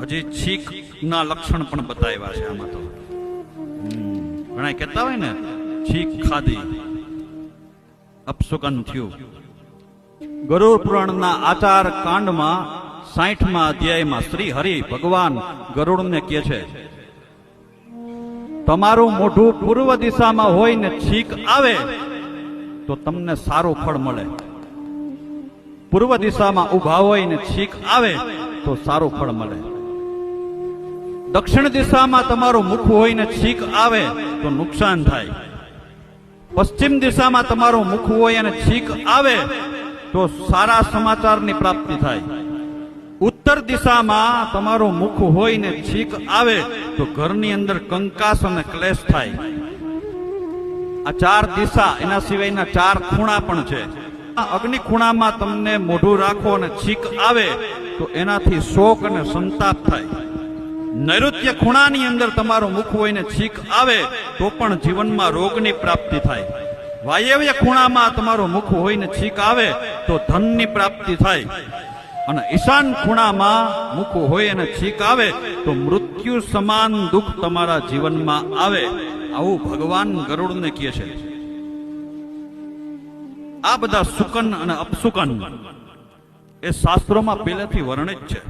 હજી છીક ના લક્ષણ પણ બતાવ્યા છે આમાં તો. ઘણા કહેતા હોય ને છીક ખાધી અપશુકન થયું. ગરુડ પુરાણના આચાર કાંડમાં 60મા અધ્યાયમાં શ્રી હરિ ભગવાન ગરુડને કહે છે, તમારું મોઢું પૂર્વ દિશામાં હોય ને છીક આવે તો તમને સારું ફળ મળે. પૂર્વ દિશામાં ઉભા હોય ને છીક આવે તો સારું ફળ મળે. દક્ષિણ દિશામાં તમારું મુખ હોય ને છીક આવે તો નુકસાન થાય. પશ્ચિમ દિશામાં તમારું મુખ હોય અને છીક આવે તો સારા સમાચારની પ્રાપ્તિ થાય. ઉત્તર દિશામાં તમારું મુખ હોય ને છીક આવે તો ઘરની અંદર કંકાસ અને ક્લેશ થાય. આ 4 દિશા, એના સિવાયના 4 ખૂણા પણ છે. અગ્નિ ખૂણામાં તમને મોઢું રાખો અને છીક આવે તો એનાથી શોક અને સંતાપ થાય. નૈઋત્ય ખૂણાની અંદર તમારું મુખ હોય ને છીક આવે તો પણ જીવનમાં રોગની પ્રાપ્તિ થાય. વાયવ્ય ખૂણામાં તમારું મુખ હોય ને છીક આવે તો ધનની પ્રાપ્તિ થાય. અને ઈશાન ખૂણામાં મુખ હોય અને છીક આવે તો મૃત્યુ સમાન દુઃખ તમારા જીવનમાં આવે. આવું ભગવાન ગરુડને કહે છે. આ બધા સુકન અને અપશુકન એ શાસ્ત્રોમાં પહેલેથી વર્ણિત છે.